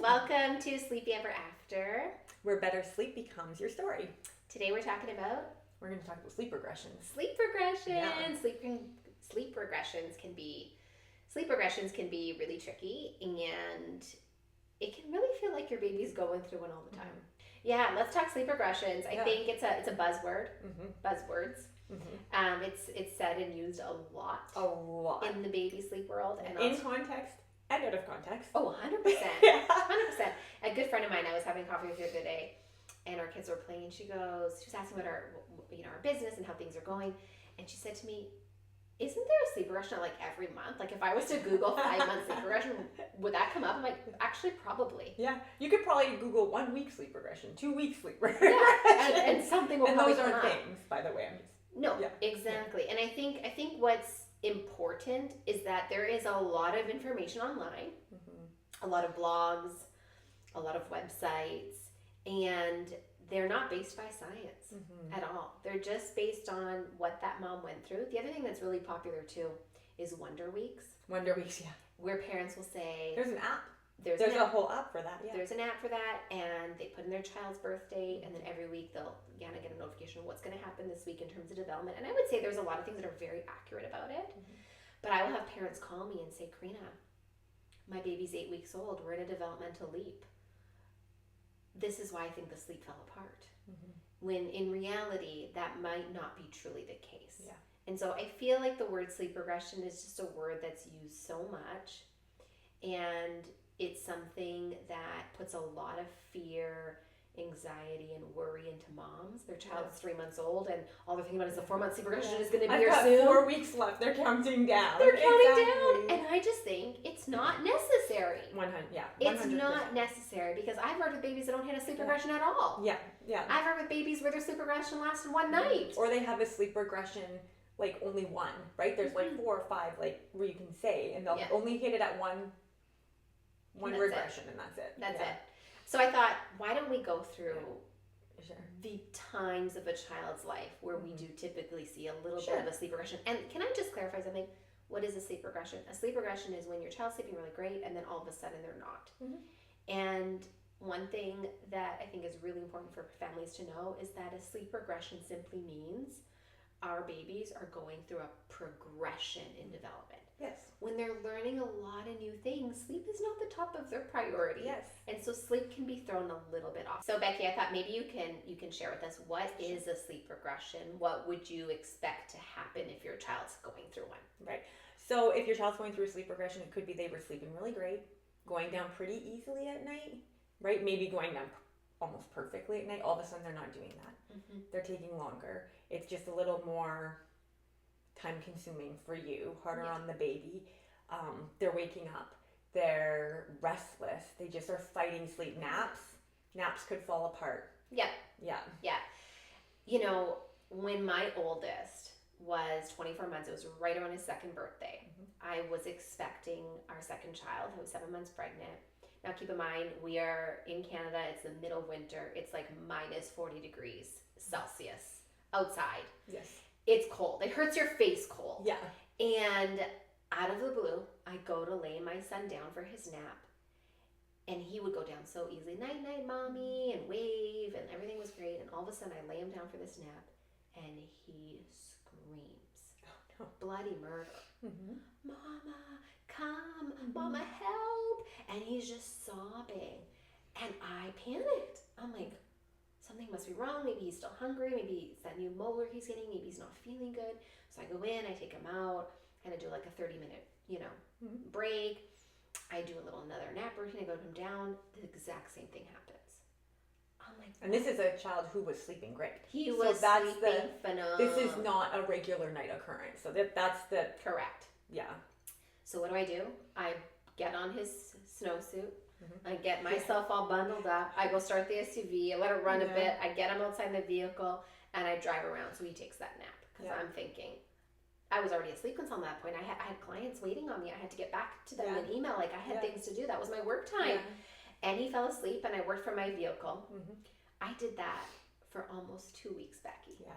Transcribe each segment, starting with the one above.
Welcome to Sleepy Ever After. Where better sleep becomes your story. Today we're talking about We're going to talk about sleep regressions. sleep regressions. Yeah. Sleep regressions can be really tricky, and it can really feel like your baby's going through one all the time. Yeah, let's talk sleep regressions. I think it's a buzzword. Buzzwords. It's said and used a lot. A lot. In the baby sleep world. And in context and out of context. Oh, 100%. 100%. A good friend of mine, I was having coffee with her the other day, and our kids were playing. She was asking about our business and how things are going. And she said to me, isn't there a sleep regression like every month? Like if I was to Google 5-month sleep regression, would that come up? I'm like, actually, probably. Yeah. You could probably Google 1 week sleep regression, 2 week sleep regression. Yeah. And something will probably come up. And those aren't things, by the way. No, exactly. And I think what's important is that there is a lot of information online, a lot of blogs, a lot of websites, and they're not based by science at all. They're just based on what that mom went through. The other thing that's really popular too is Wonder Weeks. Wonder Weeks, yeah. Where parents will say... There's an app. There's a whole app for that, yeah. There's an app for that, and they put in their child's birth date, and then every week they'll get a notification of what's going to happen this week in terms of development. And I would say there's a lot of things that are very accurate about it. But I will have parents call me and say, Karina, my baby's 8 weeks old. We're in a developmental leap. This is why I think the sleep fell apart. When in reality, that might not be truly the case. Yeah. And so I feel like the word sleep regression is just a word that's used so much. And it's something that puts a lot of fear, anxiety, and worry into moms. Their child's 3 months old, and all they're thinking about is the 4-month sleep regression is going to be here soon. 4 weeks left. They're counting down. They're counting down, and I just think it's not necessary. 100, yeah. 100%. It's not necessary because I've worked with babies that don't hit a sleep regression at all. Yeah. I've worked with babies where their sleep regression lasted one night. Or they have a sleep regression, like only one, right? There's like 4 or 5, like where you can say, and they'll only hit it at one regression, and that's it. That's it. So I thought, why don't we go through the times of a child's life where we do typically see a little bit of a sleep regression? And can I just clarify something? What is a sleep regression? A sleep regression is when your child's sleeping really great and then all of a sudden they're not. And one thing that I think is really important for families to know is that a sleep regression simply means our babies are going through a progression in development. Yes. When they're learning a lot of new things, sleep is not the top of their priority. Yes. And so sleep can be thrown a little bit off. So Becky, I thought maybe you can share with us, what is a sleep regression? What would you expect to happen if your child's going through one? Right. So if your child's going through a sleep regression, it could be they were sleeping really great, going down pretty easily at night, right? Maybe going down almost perfectly at night. All of a sudden they're not doing that. They're taking longer. It's just a little more time consuming for you, harder on the baby. They're waking up. They're restless. They just are fighting sleep. Naps could fall apart. Yeah. You know, when my oldest was 24 months, it was right around his second birthday. I was expecting our second child. I was 7 months pregnant. Now keep in mind, we are in Canada. It's the middle of winter. It's like minus 40 degrees Celsius outside. Yes. It's cold. It hurts your face cold. Yeah. And out of the blue, I go to lay my son down for his nap. And he would go down so easily. Night, night, mommy, and wave, and everything was great. And all of a sudden, I lay him down for this nap, and he screams. Oh, no. Bloody murder. Mama, come. Mama, help. And he's just sobbing. And I panicked. I'm like, something must be wrong. Maybe he's still hungry. Maybe it's that new molar he's getting. Maybe he's not feeling good. So I go in, I take him out, kind of do like a 30-minute, break. I do another nap routine. I go to him down. The exact same thing happens. I'm like, and this is a child who was sleeping great. He was sleeping phenomenal. This is not a regular night occurrence. So that's the correct. Yeah. So what do? I get on his snowsuit. I get myself all bundled up. I go start the SUV. I let it run a bit. I get him outside the vehicle, and I drive around so he takes that nap. Because I'm thinking, I was already asleep until that point. I had clients waiting on me. I had to get back to them in email. Like, I had things to do. That was my work time. And he fell asleep, and I worked from my vehicle. I did that for almost 2 weeks, Becky. Yeah,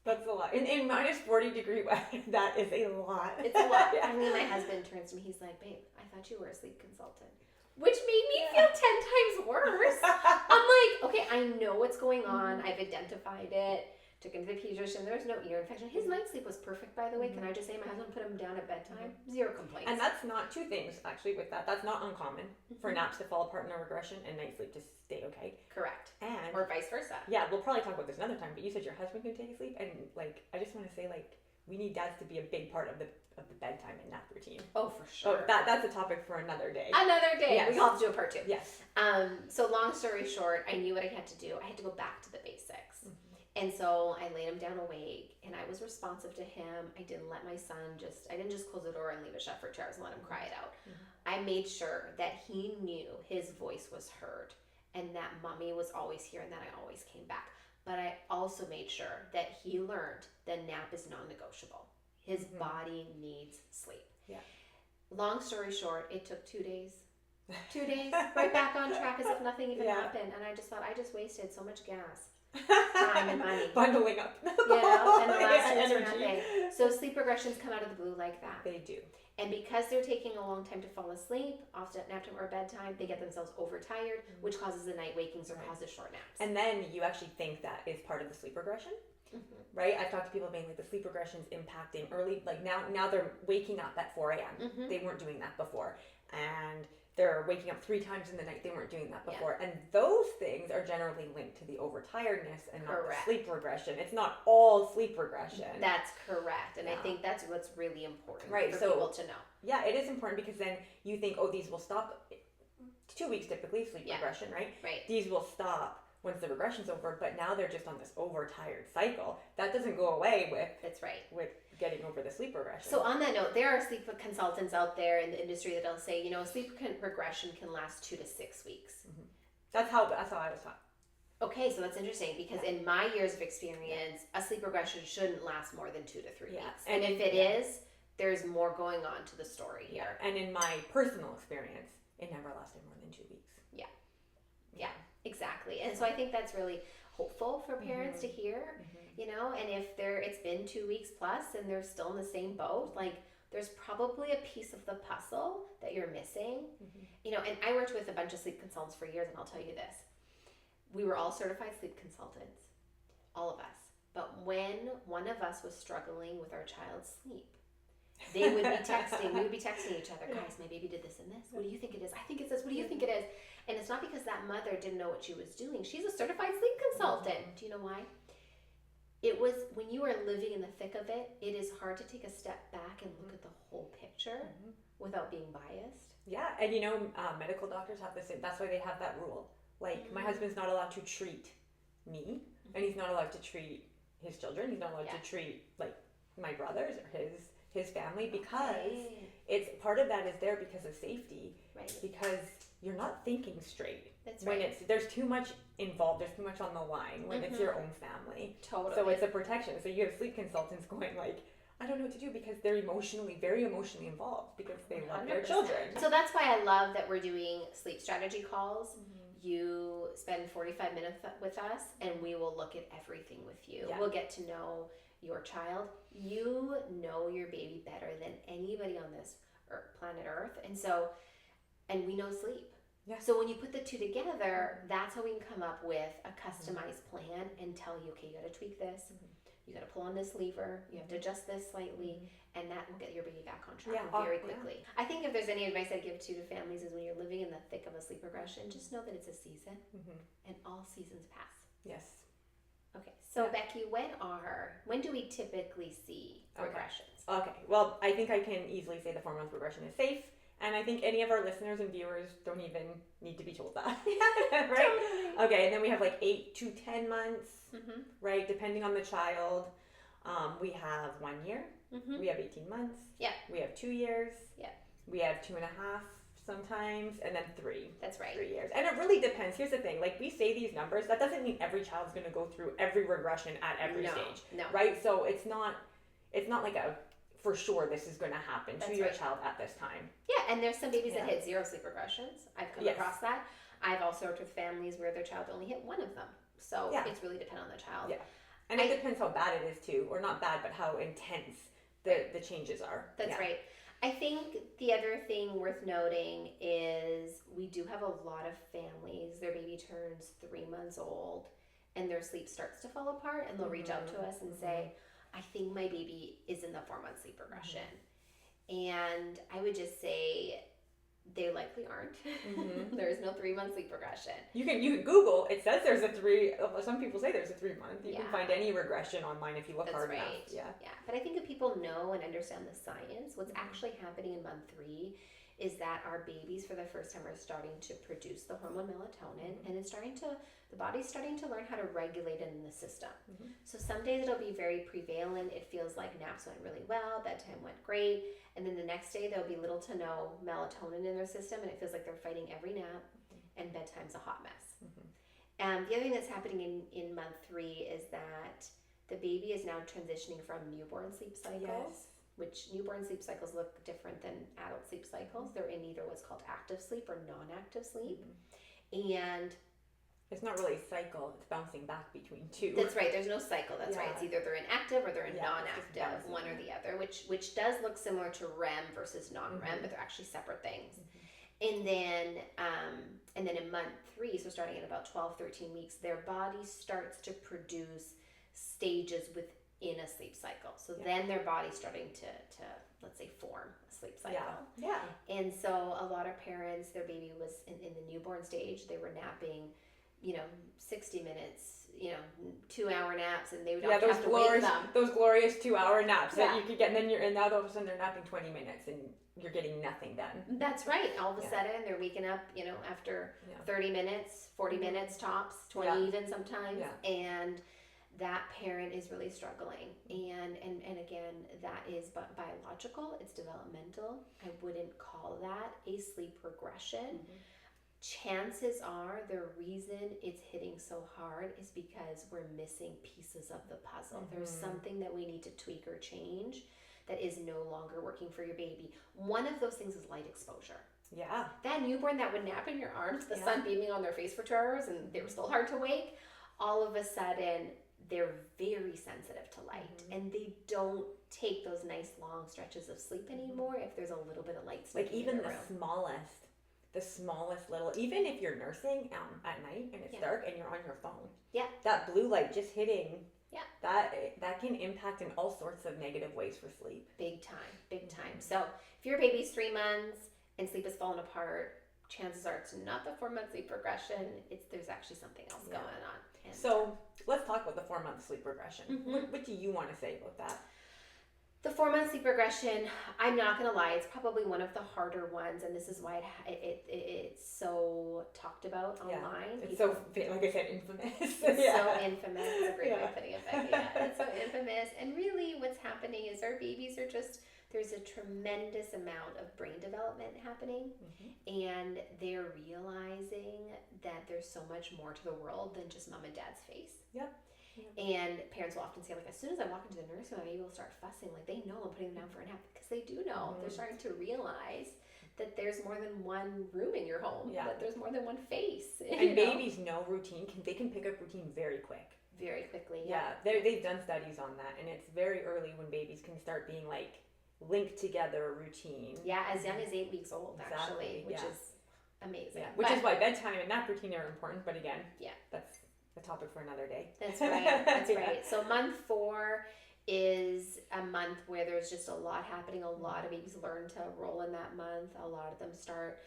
that's a lot. In minus 40 degree weather, that is a lot. It's a lot. I mean, my husband turns to me. He's like, babe, I thought you were a sleep consultant. which made me feel 10 times worse. I'm like, okay, I know what's going on. I've identified it. Took him to the pediatrician. There was no ear infection. His night sleep was perfect, by the way. Can I just say my husband put him down at bedtime? Zero complaints. And that's not two things, actually, with that. That's not uncommon for naps to fall apart in a regression and night sleep to stay okay. Correct. And or vice versa. Yeah, we'll probably talk about this another time, but you said your husband can take a sleep, and like I just want to say, like, we need dads to be a big part of the bedtime and nap routine. Oh, for sure. Oh, that's a topic for another day. Another day. Yes. We all have to do a part 2. Yes. So long story short, I knew what I had to do. I had to go back to the basics. And so I laid him down awake, and I was responsive to him. I didn't let my son I didn't just close the door and leave it shut for 2 hours and let him cry it out. I made sure that he knew his voice was heard and that mommy was always here and that I always came back. But I also made sure that he learned that nap is non-negotiable. His body needs sleep. Yeah. Long story short, it took 2 days. 2 days, right back on track as if nothing even happened. And I just thought, I just wasted so much gas. Time and money. Bundling up. And the last years for nothing. So sleep regressions come out of the blue like that. They do. And because they're taking a long time to fall asleep, often at nap time or bedtime, they get themselves overtired, which causes the night wakings or causes short naps. And then you actually think that is part of the sleep regression, right? I've talked to people being like the sleep regression is impacting early, like now they're waking up at 4 a.m. They weren't doing that before. And they're waking up 3 times in the night. They weren't doing that before. And those things are generally linked to the overtiredness and not the sleep regression. It's not all sleep regression. That's correct. And I think that's what's really important for people to know. Yeah, it is important because then you think, oh, these will stop. 2 weeks typically, sleep regression, right? Right. These will stop once the regression's over, but now they're just on this overtired cycle. That doesn't go away with getting over the sleep regression. So on that note, there are sleep consultants out there in the industry that'll say, sleep regression can last 2 to 6 weeks. That's how I was taught. Okay, so that's interesting because in my years of experience, a sleep regression shouldn't last more than 2 to 3 weeks. And if it is, there's more going on to the story here. And in my personal experience, it never lasted more than 2 weeks. Yeah, exactly. And so I think that's really hopeful for parents to hear, and if it's been 2 weeks plus and they're still in the same boat, like there's probably a piece of the puzzle that you're missing, and I worked with a bunch of sleep consultants for years, and I'll tell you this, we were all certified sleep consultants, all of us, but when one of us was struggling with our child's sleep, we would be texting each other, guys, my baby did this and this, what do you think it is? I think it's this, what do you think it is? And it's not because that mother didn't know what she was doing. She's a certified sleep consultant. Do you know why? It was when you are living in the thick of it, it is hard to take a step back and look at the whole picture without being biased. Yeah, and medical doctors have this, that's why they have that rule. Like, my husband's not allowed to treat me, and he's not allowed to treat his children. He's not allowed to treat, like, my brothers or his family because it's part of that is there because of safety. Right. Because you're not thinking straight. That's right. When there's too much involved, there's too much on the line when it's your own family. Totally. So it's a protection. So you have sleep consultants going like, I don't know what to do because they're very emotionally involved because they love their children. So that's why I love that we're doing sleep strategy calls. You spend 45 minutes with us and we will look at everything with you. Yeah. We'll get to know your child. You know your baby better than anybody on this planet Earth. And we know sleep. Yeah. So when you put the two together, that's how we can come up with a customized plan and tell you, okay, you got to tweak this. You got to pull on this lever. You have to adjust this slightly, and that will get your baby back on track very quickly. Yeah. I think if there's any advice I give to families is when you're living in the thick of a sleep regression, just know that it's a season, and all seasons pass. Yes. Okay. So Becky, when do we typically see regressions? Okay. Well, I think I can easily say the 4-month regression is safe. And I think any of our listeners and viewers don't even need to be told that. Right? Totally. Okay, and then we have like 8 to 10 months, right? Depending on the child. We have 1 year. We have 18 months. Yeah. We have 2 years. Yeah. We have 2.5 sometimes, and then 3. That's right. 3 years. And it really depends. Here's the thing. Like, we say these numbers. That doesn't mean every child's going to go through every regression at every stage. No. Right? So it's not like a... for sure this is going to happen to your child at this time. Yeah, and there's some babies that hit 0 sleep regressions. I've come across that. I've also worked with families where their child only hit 1 of them. So it's really dependent on the child. Yeah, and it depends how bad it is too, or not bad, but how intense the changes are. That's right. I think the other thing worth noting is we do have a lot of families, their baby turns 3 months old and their sleep starts to fall apart, and they'll reach out to us and say, I think my baby is in the 4-month sleep regression. And I would just say they likely aren't. There's no 3-month sleep regression. You can Google. It says there's a 3. Some people say there's a 3-month. You can find any regression online if you look hard enough. Yeah. But I think if people know and understand the science, what's actually happening in month 3 is that our babies for the first time are starting to produce the hormone melatonin, and the body's starting to learn how to regulate it in the system. So some days it'll be very prevalent. It feels like naps went really well, bedtime went great, and then the next day there'll be little to no melatonin in their system, and it feels like they're fighting every nap, and bedtime's a hot mess. The other thing that's happening in month 3 is that the baby is now transitioning from newborn sleep cycles, which newborn sleep cycles look different than adult sleep cycles. They're in either what's called active sleep or non-active sleep. And it's not really a cycle, it's bouncing back between two. That's right, there's no cycle, that's right. It's either they're in active or they're in non-active, one or the other, which does look similar to REM versus non-REM, but they're actually separate things. And then in month 3, so starting at about 12-13 weeks, their body starts to produce stages within a sleep cycle. So then their body's starting to let's say form a sleep cycle. And so a lot of parents, their baby was in the newborn stage, they were napping 60 minutes, 2-hour naps, and they would have to wake them. Those glorious 2-hour naps that you could get, and then now all of a sudden they're napping 20 minutes and you're getting nothing done. That's right. All of a sudden they're waking up, after 30 minutes, 40 minutes tops, 20 even sometimes, and that parent is really struggling. And again, that is biological, it's developmental. I wouldn't call that a sleep regression. Chances are the reason it's hitting so hard is because we're missing pieces of the puzzle. There's something that we need to tweak or change that is no longer working for your baby. One of those things is light exposure. That newborn that would nap in your arms, the sun beaming on their face for 2 hours, and they were still hard to wake, all of a sudden they're very sensitive to light, and they don't take those nice long stretches of sleep anymore if there's a little bit of light sleep. Like even the smallest little, even if you're nursing at night and it's dark and you're on your phone, that blue light just hitting, that can impact in all sorts of negative ways for sleep. Big time. So if your baby's 3 months and sleep has fallen apart, chances are it's not the 4-month sleep regression. There's actually something else going on. And so let's talk about the 4-month sleep regression. What do you want to say about that? The 4-month sleep regression, I'm not going to lie, it's probably one of the harder ones, and this is why it's so talked about online. It's so, like I said, infamous. It's so infamous. It's a great way of putting it, Becky. It's so infamous. And really what's happening is our babies are there's a tremendous amount of brain development happening, and they're realizing that there's so much more to the world than just mom and dad's face. And parents will often say, like, as soon as I walk into the nursery, my baby will start fussing. Like, they know I'm putting them down for a nap, because they do know. They're starting to realize that there's more than one room in your home, that there's more than one face. And babies know routine. They can pick up routine very quick. Very quickly, They've done studies on that, and it's very early when babies can start being, like, linked together a routine. As young as 8 weeks old, actually, which is amazing. Which is why bedtime and nap routine are important, but again, that's a topic for another day. That's right. So month 4 is a month where there's just a lot happening. A lot of babies learn to roll in that month. A lot of them start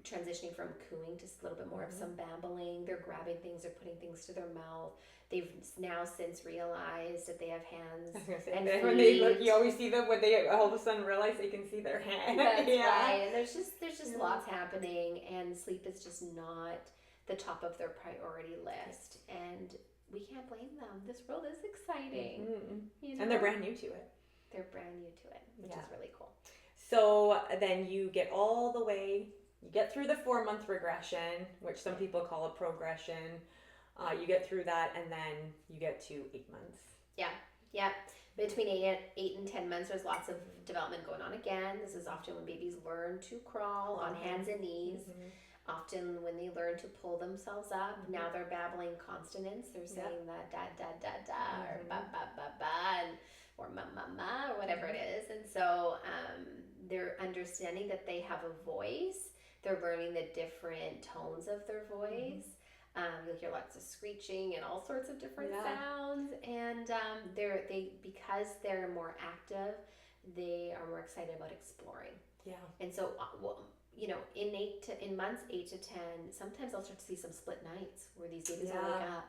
transitioning from cooing to a little bit more of some babbling. They're grabbing things, they're putting things to their mouth. They've now since realized that they have hands and feet. When they look, you always see them when they all of a sudden realize they can see their hands. That's right. And there's just lots happening, and sleep is just not the top of their priority list, and we can't blame them. This world is exciting, and they're brand new to it. Which is really cool. So then you get all the way, you get through the 4-month regression, which some people call a progression. You get through that, and then you get to 8 months. Between 8 and 10 months, there's lots of development going on again. This is often when babies learn to crawl on hands and knees. Often when they learn to pull themselves up, now they're babbling consonants. They're saying that da da da da or ba ba ba ba or ma ma ma or whatever it is. And so they're understanding that they have a voice. They're learning the different tones of their voice. You'll hear lots of screeching and all sorts of different sounds. And because they're more active, they are more excited about exploring. Yeah. And so, in months 8 to 10, sometimes I'll start to see some split nights where these babies will wake up,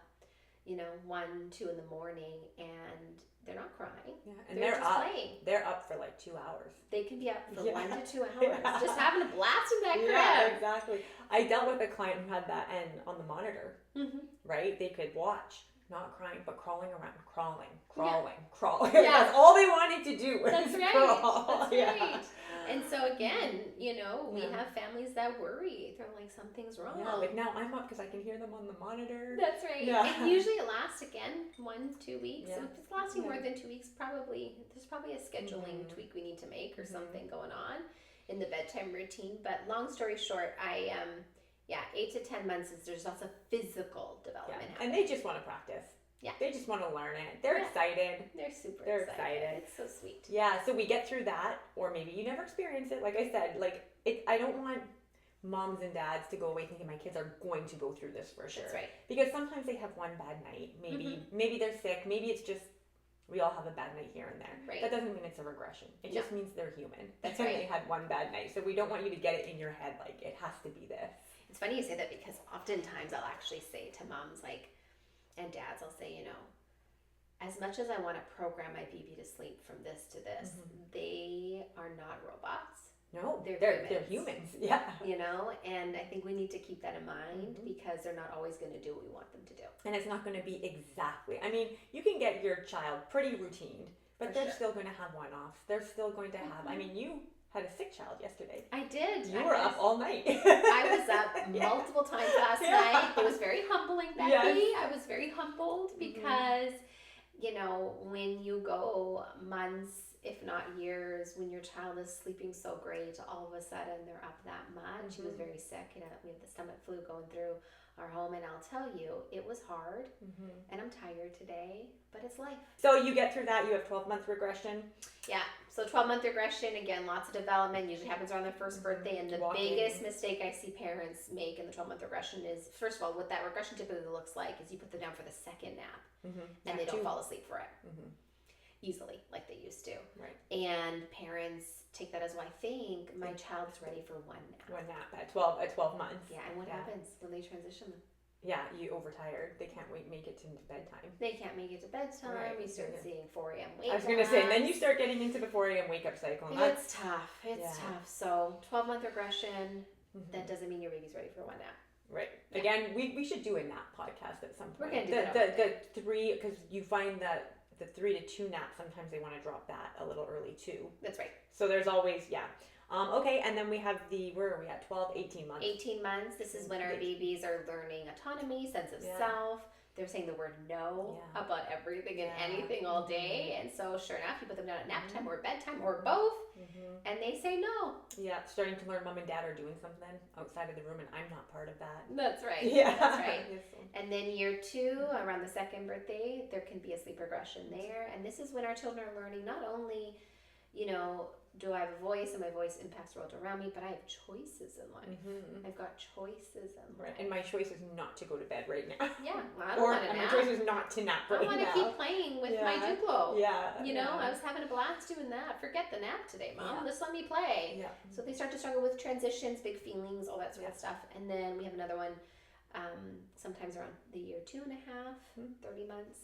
1, 2 in the morning, and they're not crying. Yeah, and they're just playing. They're up for like 2 hours. They can be up for 1 to 2 hours, just having a blast in that crib. Yeah, exactly. I dealt with a client who had that and on the monitor, right? They could watch, not crying, but crawling around, crawling. Yeah. That's all they wanted to do was crawl. That's right. And so again, we have families that worry. They're like, something's wrong. Yeah, like now I'm up because I can hear them on the monitor. That's right. Yeah. And usually it lasts, 1-2 weeks. So if it's lasting more than 2 weeks, there's probably a scheduling tweak we need to make or something going on in the bedtime routine. But long story short, 8 to 10 months there's also physical development happening. And they just want to practice. Yeah. They just want to learn it. They're excited. They're super excited. It's so sweet. Yeah, so we get through that, or maybe you never experience it. Like I said, I don't want moms and dads to go away thinking my kids are going to go through this for sure. That's right. Because sometimes they have one bad night. Maybe they're sick. Maybe it's just we all have a bad night here and there. Right. That doesn't mean it's a regression. It just means they're human. That's right. They had one bad night. So we don't want you to get it in your head like it has to be this. It's funny you say that because oftentimes I'll actually say to moms and dads, I'll say, as much as I want to program my baby to sleep from this to this, they are not robots. No, they're humans. Yeah. And I think we need to keep that in mind because they're not always going to do what we want them to do. And it's not going to be exactly. I mean, you can get your child pretty routined, but they're still going to have one-offs. They're still going to have, you had a sick child yesterday. I did. You were up all night. I was up multiple times last night. It was very humbling, Becky. Yes. I was very humbled because, when you go months, if not years, when your child is sleeping so great, all of a sudden they're up that much. She was very sick. We had the stomach flu going through our home, and I'll tell you, it was hard, and I'm tired today, but it's life. So you get through that. You have 12-month regression. Yeah. So 12-month regression, again, lots of development, usually happens around their first birthday, and the biggest mistake I see parents make in the 12-month regression is, first of all, what that regression typically looks like is you put them down for the second nap, and they don't fall asleep for it easily like they used to. Right. And parents take that as, I think my child's ready for one nap. One nap at 12 months. Yeah, and what happens when they transition them? Yeah, you overtired. They can't make it to bedtime. They can't make it to bedtime. Right. You start seeing 4 a.m. wake I was going to say, and then you start getting into the 4 a.m. wake up cycle. And it's tough. It's tough. So 12-month regression, that doesn't mean your baby's ready for one nap. Right. Yeah. Again, we should do a nap podcast at some point. We're going to do the 3, because you find that the 3 to 2 nap, sometimes they want to drop that a little early too. That's right. So there's always, okay, and then we have where are we at? 12, 18 months. 18 months. This is when our babies are learning autonomy, sense of self. They're saying the word no about everything and anything all day. And so sure enough, you put them down at nap time or bedtime or both, and they say no. Yeah, starting to learn mom and dad are doing something outside of the room, and I'm not part of that. That's right. Yeah. That's right. And then year 2, around the second birthday, there can be a sleep regression there. And this is when our children are learning not only, do I have a voice and my voice impacts the world around me, but I have choices in life. I've got choices in life. And my choice is not to go to bed right now. Yeah, well, I don't want to nap. My choice is not to nap right now. I want to keep playing with my Duplo. Yeah. I was having a blast doing that. Forget the nap today, Mom. Just let me play. Yeah. So they start to struggle with transitions, big feelings, all that sort of stuff. And then we have another one, sometimes around the year 2.5, 30 months.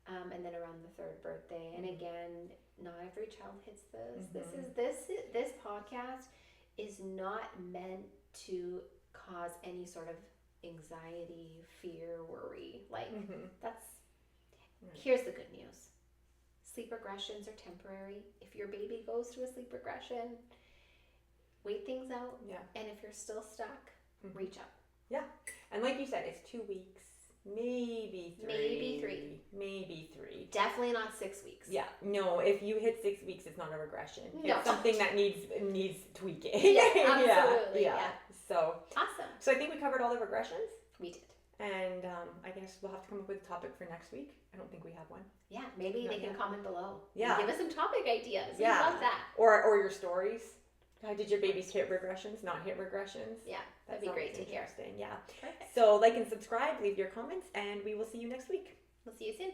And then around the 3rd birthday. And again, not every child hits this. This podcast is not meant to cause any sort of anxiety, fear, worry. Here's the good news. Sleep regressions are temporary. If your baby goes through a sleep regression, wait things out. Yeah. And if you're still stuck, reach out. Yeah. And like you said, it's 2 weeks. maybe 3. Maybe 3. Definitely not 6 weeks. Yeah. No, if you hit 6 weeks, it's not a regression. No. It's something that needs tweaking. Yeah, absolutely. Yeah. So Awesome. So I think we covered all the regressions. We did. And I guess we'll have to come up with a topic for next week. I don't think we have one. Yeah, maybe Not they can yet. comment below. Yeah. Give us some topic ideas. Yeah. We love that. Or your stories. How did your babies hit regressions, not hit regressions? Yeah, that'd That's be great always to hear. interesting. Yeah. Perfect. So like and subscribe, leave your comments, and we will see you next week. We'll see you soon.